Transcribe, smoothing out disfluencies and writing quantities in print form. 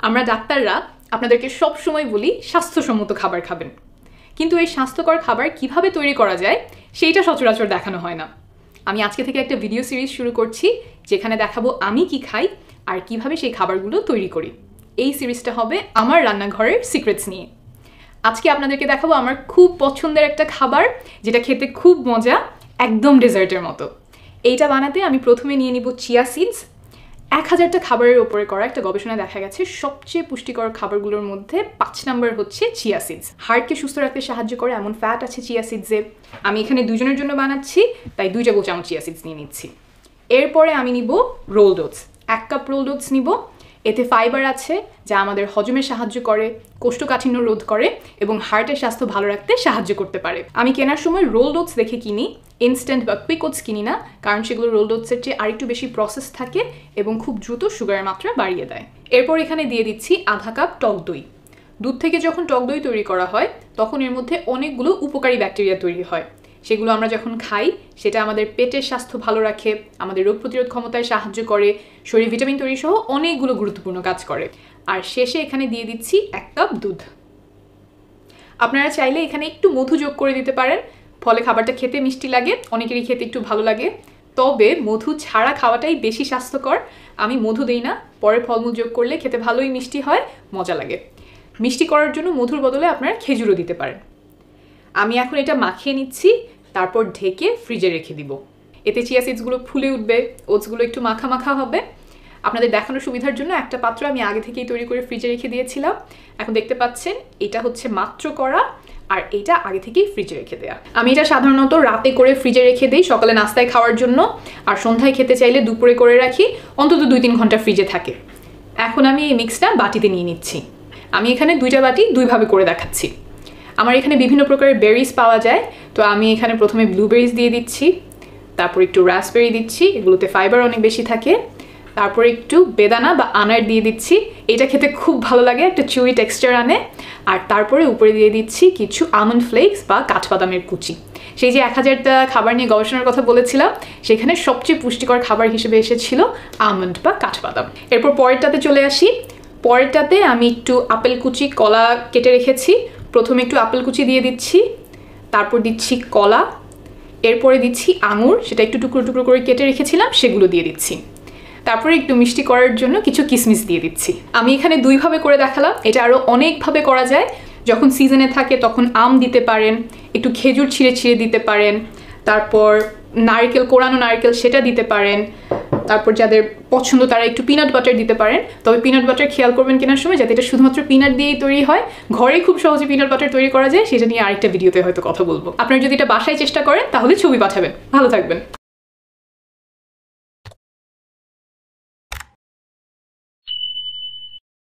আমরা ডাক্তাররা আপনাদেরকে সব সময় বলি স্বাস্থ্যসম্মত খাবার খাবেন, কিন্তু এই স্বাস্থ্যকর খাবার কিভাবে তৈরি করা যায় সেইটা সচরাচর দেখানো হয় না। আমি আজকে থেকে একটা ভিডিও সিরিজ শুরু করছি যেখানে দেখাবো আমি কি খাই আর কিভাবে সেই খাবারগুলো তৈরি করি। এই সিরিজটা হবে আমার রান্নাঘরের সিক্রেটস নিয়ে। আজকে আপনাদেরকে দেখাবো আমার খুব পছন্দের একটা খাবার যেটা খেতে খুব মজা, একদম ডেজার্টের মতো। এইটা বানাতে আমি প্রথমে নিয়ে নিব চিয়া সিডস। 1000টা খাবারের উপরে করা একটা গবেষণায় দেখা গেছে সবচেয়ে পুষ্টিকর খাবারগুলোর মধ্যে 5 নম্বর হচ্ছে চিয়া সিডস। হার্টকে সুস্থ রাখতে সাহায্য করে এমন ফ্যাট আছে চিয়া সিডসে। আমি এখানে দুজনের জন্য বানাচ্ছি, তাই 2 টেবিল চামচ চিয়া সিডস নিয়ে নিচ্ছি। এরপরে আমি নিব rolled oats, 1 cup rolled oats নিব। এতে ফাইবার আছে যা আমাদের হজমে সাহায্য করে, কোষ্ঠকাঠিন্য রোধ করে এবং হার্টের স্বাস্থ্য ভালো রাখতে সাহায্য করতে পারে। আমি কেনার সময় রোলড ওটস দেখে কিনি, ইনস্ট্যান্ট বা কুইক ওটস কিনি না, কারণ সেগুলো রোলড ওটসের চেয়ে আরেকটু বেশি প্রসেস থাকে এবং খুব দ্রুত সুগারের মাত্রা বাড়িয়ে দেয়। এরপর এখানে দিয়ে দিচ্ছি আধা কাপ টক দই। দুধ থেকে যখন টক দই তৈরি করা হয় তখন এর মধ্যে অনেকগুলো উপকারী ব্যাকটেরিয়া তৈরি হয়। সেগুলো আমরা যখন খাই সেটা আমাদের পেটের স্বাস্থ্য ভালো রাখে, আমাদের রোগ প্রতিরোধ ক্ষমতায় সাহায্য করে, শরীরে ভিটামিন তৈরি সহ অনেকগুলো গুরুত্বপূর্ণ কাজ করে। আর শেষে এখানে দিয়ে দিচ্ছি 1 কাপ দুধ। আপনারা চাইলে এখানে একটু মধু যোগ করে দিতে পারেন, ফলে খাবারটা খেতে মিষ্টি লাগে, অনেকেরই খেতে একটু ভালো লাগে। তবে মধু ছাড়া খাওয়াটাই বেশি স্বাস্থ্যকর। আমি মধু দিই না, পরে ফলমূল যোগ করলে খেতে ভালোই মিষ্টি হয়, মজা লাগে। মিষ্টি করার জন্য মধুর বদলে আপনারা খেজুরও দিতে পারেন। আমি এখন এটা মাখিয়ে নিচ্ছি, তারপর ঢেকে ফ্রিজে রেখে দিব। এতে চিয়া সিডসগুলো ফুলে উঠবে, ওটসগুলো একটু মাখা মাখা হবে। আপনাদের দেখানোর সুবিধার জন্য একটা পাত্র আমি আগে থেকেই তৈরি করে ফ্রিজে রেখে দিয়েছিলাম। এখন দেখতে পাচ্ছেন এটা হচ্ছে মাত্র করা, আর এটা আগে থেকেই ফ্রিজে রেখে দেয়া। আমি এটা সাধারণত রাতে করে ফ্রিজে রেখে দিই সকালে নাস্তায় খাওয়ার জন্য, আর সন্ধ্যায় খেতে চাইলে দুপুরে করে রাখি, অন্তত 2-3 ঘন্টা ফ্রিজে থাকে। এখন আমি এই মিক্সটা বাটিতে নিয়ে নিচ্ছি। আমি এখানে 2টা বাটি 2 ভাবে করে দেখাচ্ছি। আমার এখানে বিভিন্ন প্রকারের বেরিজ পাওয়া যায়, তো আমি এখানে প্রথমে ব্লুবেরিজ দিয়ে দিচ্ছি, তারপর একটু রাসবেরি দিচ্ছি, এগুলোতে ফাইবার অনেক বেশি থাকে। তারপর একটু বেদানা বা আনার দিয়ে দিচ্ছি, এটা খেতে খুব ভালো লাগে, একটা চুই টেক্সচার আনে। আর তারপরে উপরে দিয়ে দিচ্ছি কিছু আমন্ড ফ্লেক্স বা কাঠবাদামের কুচি। সেই যে 1000টা খাবার নিয়ে গবেষণার কথা বলেছিলাম, সেখানে সবচেয়ে পুষ্টিকর খাবার হিসেবে এসেছিল আমন্ড বা কাঠবাদাম। এরপর পরেরটাতে চলে আসি। পরেরটাতে আমি একটু আপেল কুচি, কলা কেটে রেখেছি, প্রথমে একটু আপেল কুচি দিয়ে দিচ্ছি, তারপর দিচ্ছি কলা, এরপরে দিচ্ছি আঙুর, সেটা একটু টুকরো টুকরো করে কেটে রেখেছিলাম, সেগুলো দিয়ে দিচ্ছি। তারপরে একটু মিষ্টি করার জন্য কিছু কিশমিশ দিয়ে দিচ্ছি। আমি এখানে 2 ভাবে করে দেখালাম, এটা আরও অনেকভাবে করা যায়। যখন সিজনে থাকে তখন আম দিতে পারেন, একটু খেজুর ছিঁড়ে ছিঁড়ে দিতে পারেন, তারপর নারকেল, কোরানো নারকেল সেটা দিতে পারেন। তারপর যাদের পছন্দ তারা একটু পিনাট বাটার দিতে পারেন, তবে পিনাট বাটার খেয়াল করবেন কেনার সময় যাতে এটা শুধুমাত্র পিনাট দিয়েই তৈরি হয়। ঘরে খুব সহজে পিনাট বাটার তৈরি করা যায়, সেটা নিয়ে আরেকটা ভিডিওতে হয়তো কথা বলবো। আপনারা যদি এটা বাসায় চেষ্টা করেন তাহলে ছবি পাঠাবেন। ভালো থাকবেন।